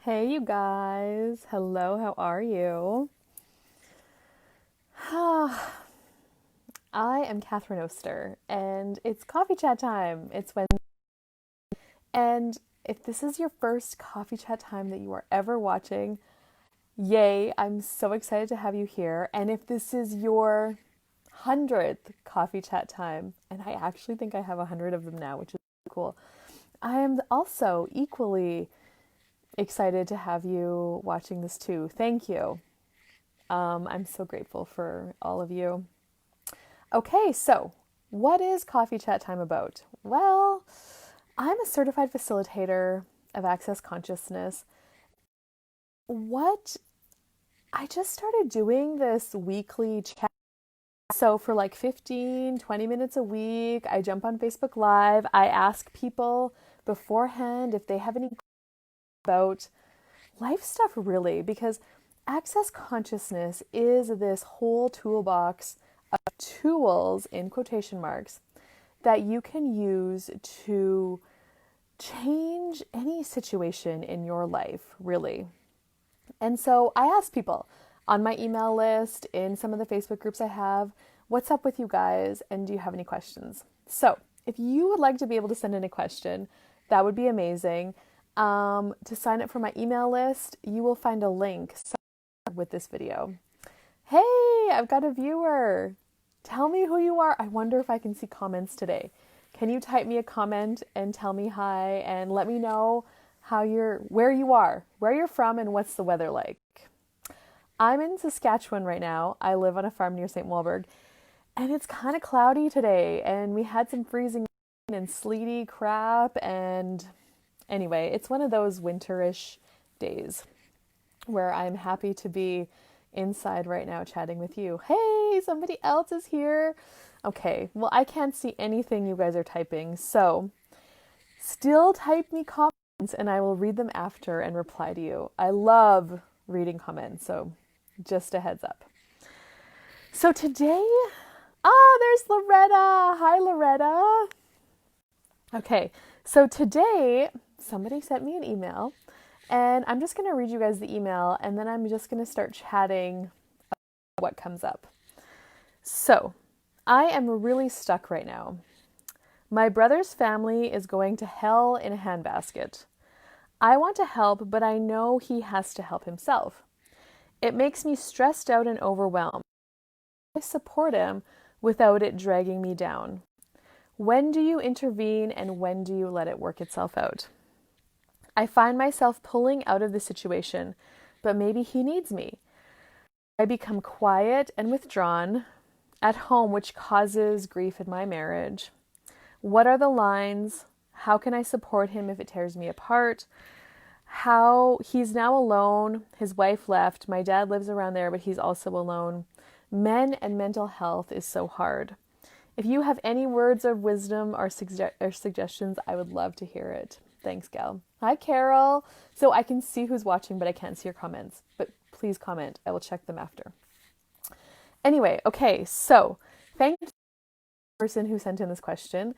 Hey, you guys. Hello, how are you? I am Catherine Oster, and it's coffee chat time. It's Wednesday. And if this is your first coffee chat time that you are ever watching, yay, I'm so excited to have you here. And if this is your 100th coffee chat time, and I actually think I have 100 of them now, which is cool, I am also equally excited to have you watching this too. Thank you. I'm so grateful for all of you. Okay, so what is Coffee Chat Time about? Well, I'm a certified facilitator of access consciousness. What I just started doing this weekly chat. So for like 15, 20 minutes a week, I jump on Facebook Live. I ask people beforehand if they have any about life stuff, really, because access consciousness is this whole toolbox of tools in quotation marks that you can use to change any situation in your life, really. And so I ask people on my email list, in some of the Facebook groups I have, what's up with you guys, and do you have any questions? So if you would like to be able to send in a question, that would be amazing. To sign up for my email list, you will find a link with this video. Hey, I've got a viewer. Tell me who you are. I wonder if I can see comments today. Can you type me a comment and tell me hi and let me know where you are, where you're from, and what's the weather like? I'm in Saskatchewan right now. I live on a farm near St. Walburg, and it's kind of cloudy today, and we had some freezing rain and sleety crap, and anyway, it's one of those winterish days where I'm happy to be inside right now chatting with you. Hey, somebody else is here. Okay, well, I can't see anything you guys are typing, so still type me comments and I will read them after and reply to you. I love reading comments, so just a heads up. So today, there's Loretta. Hi, Loretta. Okay, so today somebody sent me an email, and I'm just going to read you guys the email, and then I'm just going to start chatting about what comes up. So, I am really stuck right now. My brother's family is going to hell in a handbasket. I want to help, but I know he has to help himself. It makes me stressed out and overwhelmed. I support him without it dragging me down. When do you intervene and when do you let it work itself out? I find myself pulling out of the situation, but maybe he needs me. I become quiet and withdrawn at home, which causes grief in my marriage. What are the lines? How can I support him if it tears me apart? How he's now alone. His wife left. My dad lives around there, but he's also alone. Men and mental health is so hard. If you have any words of wisdom or suggestions, I would love to hear it. Thanks, gal. Hi, Carol. So I can see who's watching, but I can't see your comments. But please comment. I will check them after. Anyway, okay, so thank you to the person who sent in this question.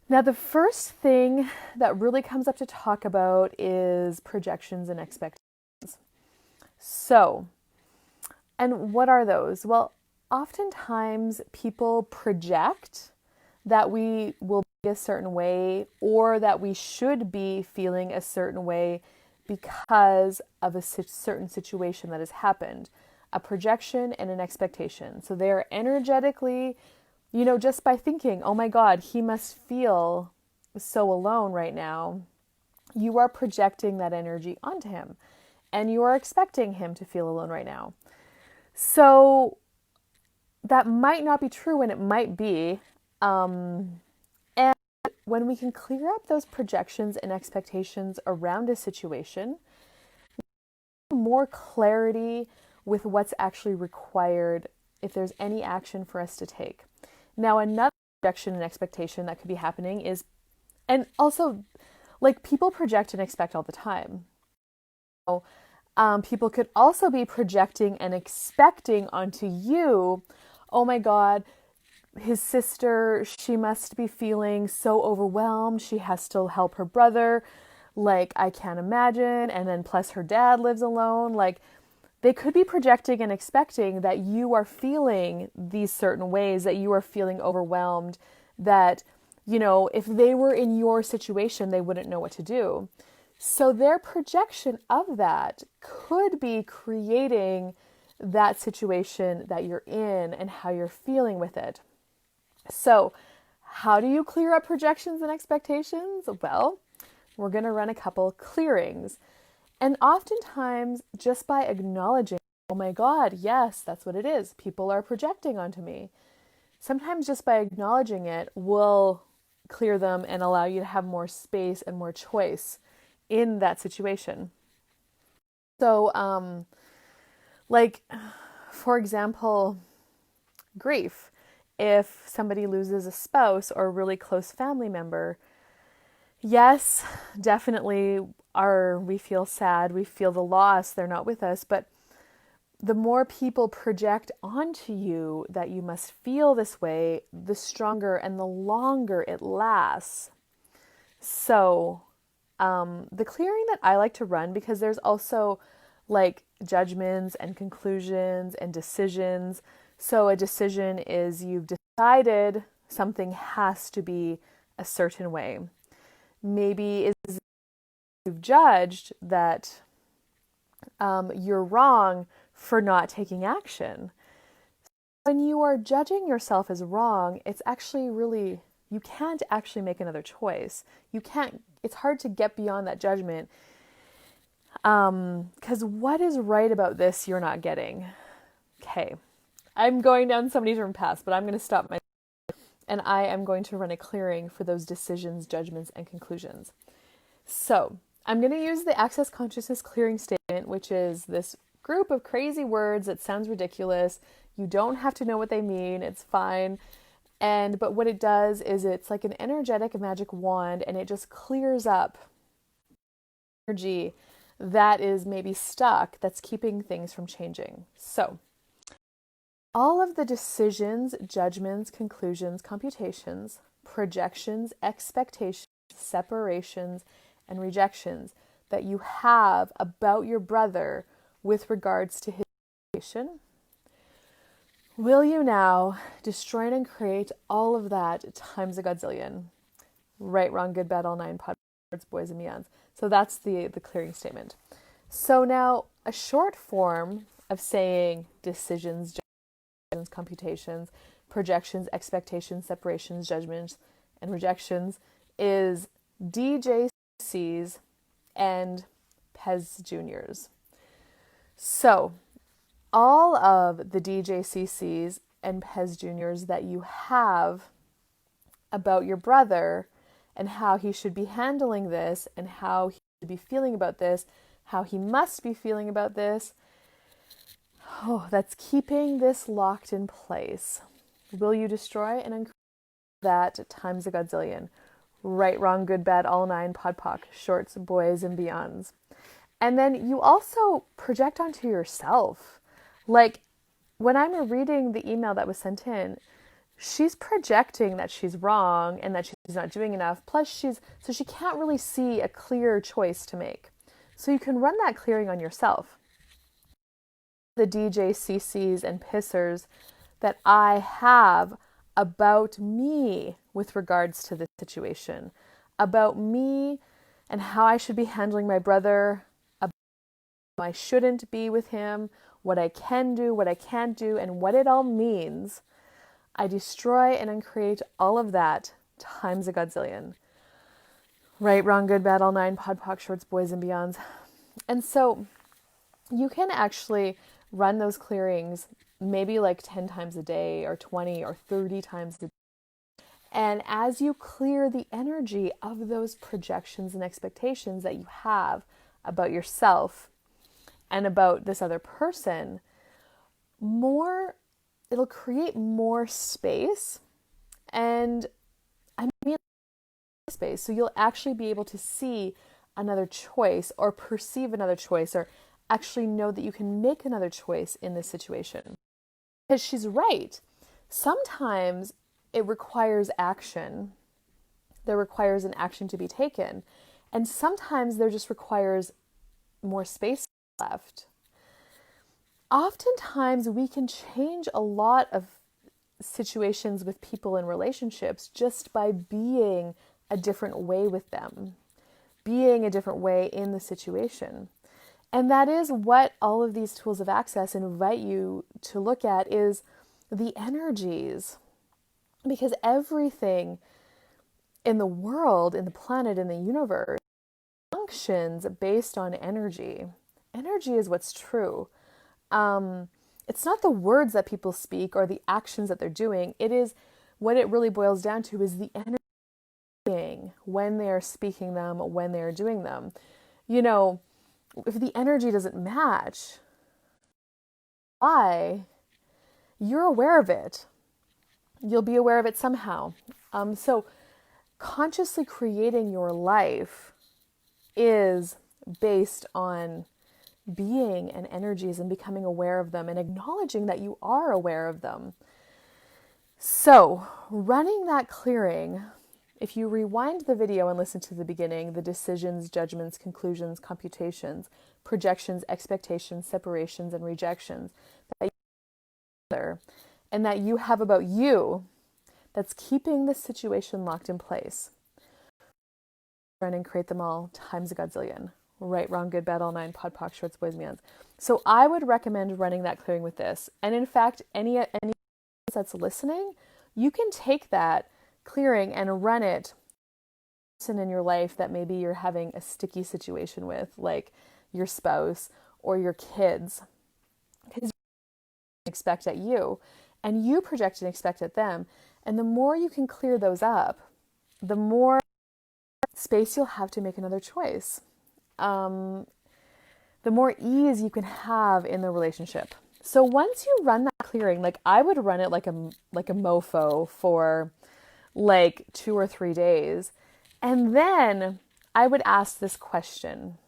Now, the first thing that really comes up to talk about is projections and expectations. So, and what are those? Well, oftentimes people project that we will be a certain way or that we should be feeling a certain way because of a certain situation that has happened. A projection and an expectation. So they're energetically, just by thinking, oh my God, he must feel so alone right now. You are projecting that energy onto him and you are expecting him to feel alone right now. So that might not be true and it might be. And when we can clear up those projections and expectations around a situation, more clarity with what's actually required if there's any action for us to take. Now, another projection and expectation that could be happening is, and also, like, people project and expect all the time. So, people could also be projecting and expecting onto you, oh my God, his sister, she must be feeling so overwhelmed. She has to help her brother. like, I can't imagine, and then plus her dad lives alone. Like, they could be projecting and expecting that you are feeling these certain ways, that you are feeling overwhelmed, that, you know, if they were in your situation, they wouldn't know what to do. So their projection of that could be creating that situation that you're in and how you're feeling with it. So how do you clear up projections and expectations? Well, we're going to run a couple clearings. And oftentimes, just by acknowledging, oh my God, yes, that's what it is. People are projecting onto me. Sometimes just by acknowledging it will clear them and allow you to have more space and more choice in that situation. So, like, for example, grief. If somebody loses a spouse or a really close family member, yes, definitely we feel sad, we feel the loss, they're not with us, but the more people project onto you that you must feel this way, the stronger and the longer it lasts. So, the clearing that I like to run, because there's also like judgments and conclusions and decisions. So a decision is you've decided something has to be a certain way. Maybe is you've judged that you're wrong for not taking action. When you are judging yourself as wrong, it's actually really, you can't actually make another choice. It's hard to get beyond that judgment. Because what is right about this you're not getting? Okay, I'm going down so many different paths, but I'm going to stop myself. And I am going to run a clearing for those decisions, judgments, and conclusions. So I'm going to use the Access Consciousness Clearing Statement, which is this group of crazy words that sounds ridiculous. You don't have to know what they mean. It's fine. But what it does is it's like an energetic magic wand, and it just clears up energy that is maybe stuck, that's keeping things from changing. So all of the decisions, judgments, conclusions, computations, projections, expectations, separations, and rejections that you have about your brother with regards to his situation, will you now destroy and create all of that times a godzillion? Right, wrong, good, bad, all nine, podcasts, boys and beyonds. So that's the clearing statement. So now a short form of saying decisions, judgments, computations, projections, expectations, separations, judgments, and rejections is DJCs and Pez Juniors. So all of the DJCCs and Pez Juniors that you have about your brother and how he should be handling this and how he should be feeling about this, how he must be feeling about this, that's keeping this locked in place. Will you destroy and increase that times a godzillion? Right, wrong, good, bad, all nine, podpoc, shorts, boys, and beyonds. And then you also project onto yourself. Like, when I'm reading the email that was sent in, she's projecting that she's wrong and that she's not doing enough. Plus, so she can't really see a clear choice to make. So you can run that clearing on yourself. The DJCCs and pissers that I have about me with regards to this situation, about me and how I should be handling my brother, about how I shouldn't be with him, what I can do, what I can't do, and what it all means. I destroy and uncreate all of that times a godzillion. Right, wrong, good, bad, all nine, podpoc, shorts, boys, and beyonds. And so you can actually run those clearings maybe like 10 times a day or 20 or 30 times a day. And as you clear the energy of those projections and expectations that you have about yourself and about this other person, it'll create more space, and I mean space. So you'll actually be able to see another choice or perceive another choice or actually know that you can make another choice in this situation. Because she's right. Sometimes it requires action. There requires an action to be taken. And sometimes there just requires more space left. Oftentimes we can change a lot of situations with people in relationships just by being a different way with them, being a different way in the situation. And that is what all of these tools of access invite you to look at, is the energies. Because everything in the world, in the planet, in the universe, functions based on energy. Energy is what's true. It's not the words that people speak or the actions that they're doing. It is, what it really boils down to is the energy when they're speaking them, when they're doing them. You know, if the energy doesn't match, why? You're aware of it. You'll be aware of it somehow. So consciously creating your life is based on being and energies and becoming aware of them and acknowledging that you are aware of them. So running that clearing, if you rewind the video and listen to the beginning, the decisions, judgments, conclusions, computations, projections, expectations, separations, and rejections that you and that you have about you, that's keeping the situation locked in place. Run and create them all times a godzillion. Right, wrong, good, bad, all nine, pod, poc, shorts, boys, meons. So I would recommend running that clearing with this. And in fact, any that's listening, you can take that clearing and run it in your life that maybe you're having a sticky situation with, like your spouse or your kids, because you expect at you and you project and expect at them. And the more you can clear those up, the more space you'll have to make another choice. The more ease you can have in the relationship. So once you run that clearing, like I would run it like a mofo for like 2 or 3 days. And then I would ask this question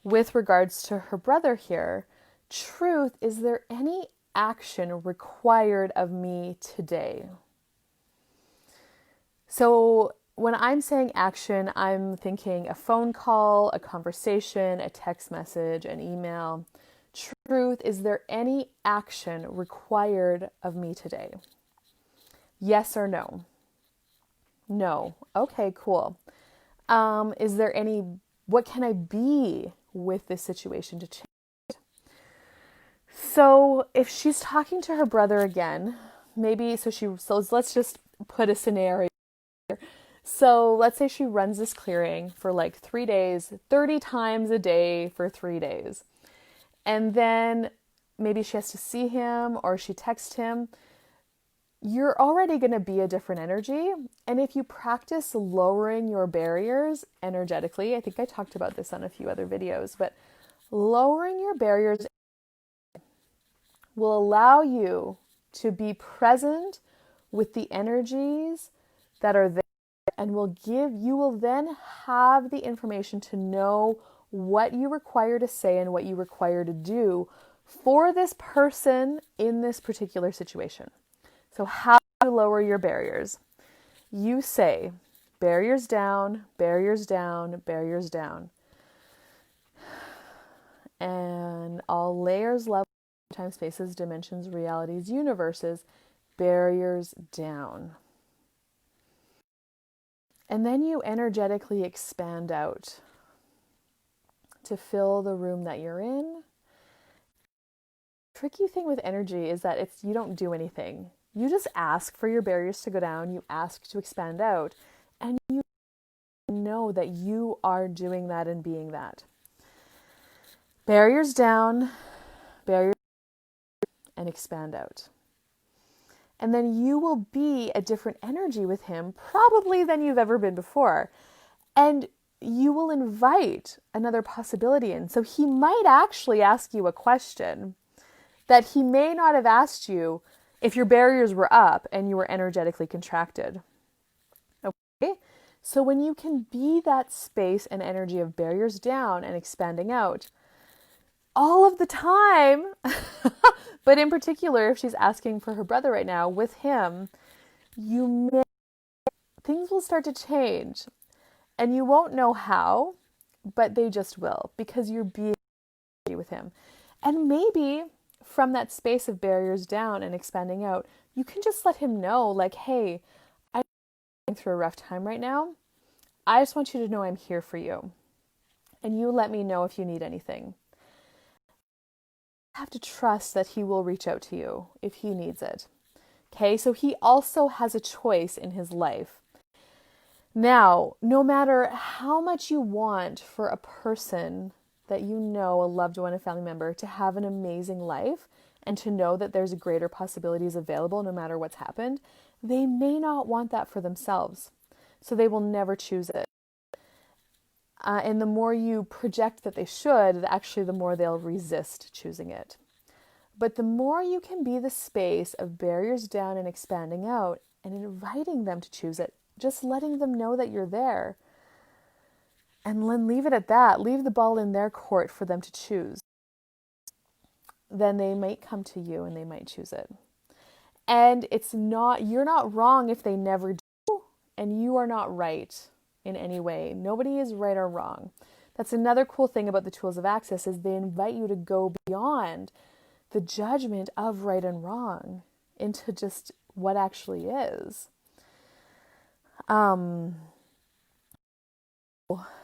with regards to her brother here. Truth, is there any action required of me today? So when I'm saying action, I'm thinking a phone call, a conversation, a text message, an email. Truth, is there any action required of me today? Yes or no? No. Okay, cool. Is there any, what can I be with this situation to change? So if she's talking to her brother again, maybe, so let's just put a scenario. So let's say she runs this clearing for like 3 days, 30 times a day for 3 days. And then maybe she has to see him or she texts him. You're already going to be a different energy. And if you practice lowering your barriers energetically, I think I talked about this on a few other videos, but lowering your barriers will allow you to be present with the energies that are there, and you will then have the information to know what you require to say and what you require to do for this person in this particular situation. So how do you lower your barriers? You say, barriers down, barriers down, barriers down. And all layers, levels, time, spaces, dimensions, realities, universes, barriers down. And then you energetically expand out to fill the room that you're in. The tricky thing with energy is that you don't do anything. You just ask for your barriers to go down, you ask to expand out, and you know that you are doing that and being that. Barriers down, barriers and expand out. And then you will be a different energy with him, probably than you've ever been before. And you will invite another possibility in. So he might actually ask you a question that he may not have asked you if your barriers were up and you were energetically contracted. Okay? So when you can be that space and energy of barriers down and expanding out all of the time, but in particular, if she's asking for her brother right now, with him, things will start to change. And you won't know how, but they just will, because you're being with him. And maybe from that space of barriers down and expanding out, you can just let him know, like, hey, I'm going through a rough time right now. I just want you to know I'm here for you. And you let me know if you need anything. You have to trust that he will reach out to you if he needs it. Okay, so he also has a choice in his life. Now, no matter how much you want for a person that you know, a loved one, a family member, to have an amazing life and to know that there's greater possibilities available no matter what's happened, they may not want that for themselves. So they will never choose it. And the more you project that they should, actually the more they'll resist choosing it. But the more you can be the space of barriers down and expanding out and inviting them to choose it, just letting them know that you're there, and then leave it at that, leave the ball in their court for them to choose, then they might come to you and they might choose it. And you're not wrong if they never do, and you are not right in any way. Nobody is right or wrong. That's another cool thing about the tools of access, is they invite you to go beyond the judgment of right and wrong into just what actually is.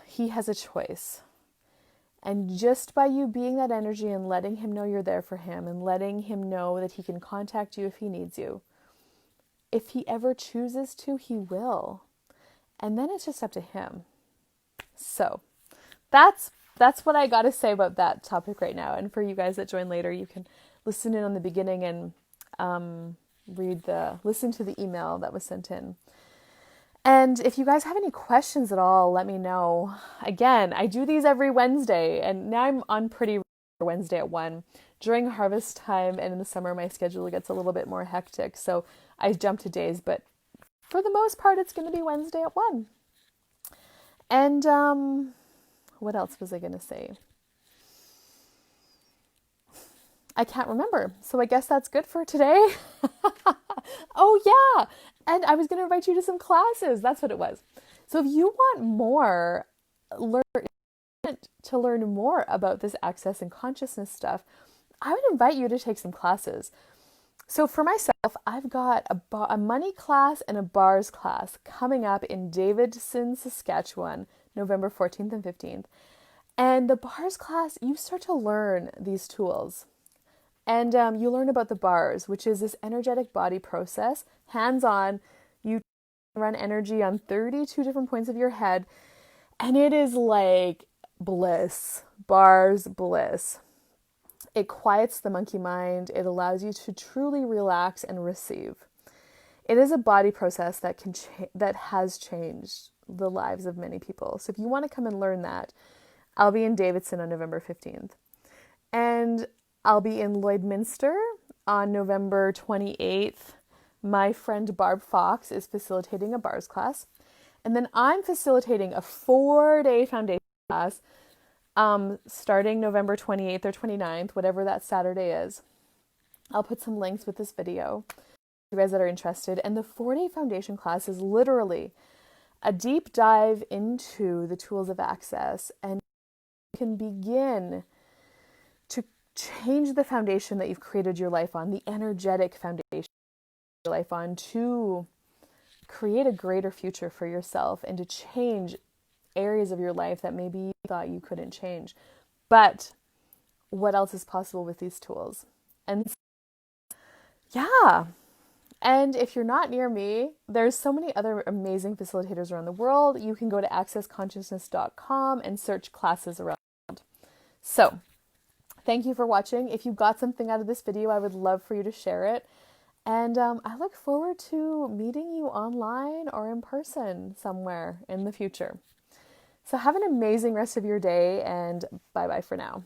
He has a choice. And just by you being that energy and letting him know you're there for him and letting him know that he can contact you if he needs you, if he ever chooses to, he will. And then it's just up to him. So that's what I got to say about that topic right now. And for you guys that join later, you can listen in on the beginning and listen to the email that was sent in. And if you guys have any questions at all, let me know. Again, I do these every Wednesday, and now I'm on pretty Wednesday at 1. During harvest time and in the summer, my schedule gets a little bit more hectic, so I jump to days, but for the most part, it's going to be Wednesday at 1. And what else was I going to say? I can't remember, so I guess that's good for today. Oh, yeah. And I was going to invite you to some classes. That's what it was. So if you want more, to learn more about this access and consciousness stuff, I would invite you to take some classes. So for myself, I've got a money class and a bars class coming up in Davidson, Saskatchewan, November 14th and 15th. And the bars class, you start to learn these tools. And you learn about the bars, which is this energetic body process, hands-on. You run energy on 32 different points of your head. And it is like bliss, bars bliss. It quiets the monkey mind. It allows you to truly relax and receive. It is a body process that has changed the lives of many people. So if you want to come and learn that, I'll be in Davidson on November 15th. And I'll be in Lloydminster on November 28th. My friend Barb Fox is facilitating a bars class. And then I'm facilitating a 4-day foundation class starting November 28th or 29th, whatever that Saturday is. I'll put some links with this video for you guys that are interested. And the 4-day foundation class is literally a deep dive into the tools of access, and you can begin to change the foundation that you've created your life on, the energetic foundation your life on, to create a greater future for yourself and to change areas of your life that maybe you thought you couldn't change. But what else is possible with these tools? And yeah. And if you're not near me, there's so many other amazing facilitators around the world. You can go to accessconsciousness.com and search classes around. So thank you for watching. If you got something out of this video, I would love for you to share it. And I look forward to meeting you online or in person somewhere in the future. So have an amazing rest of your day, and bye-bye for now.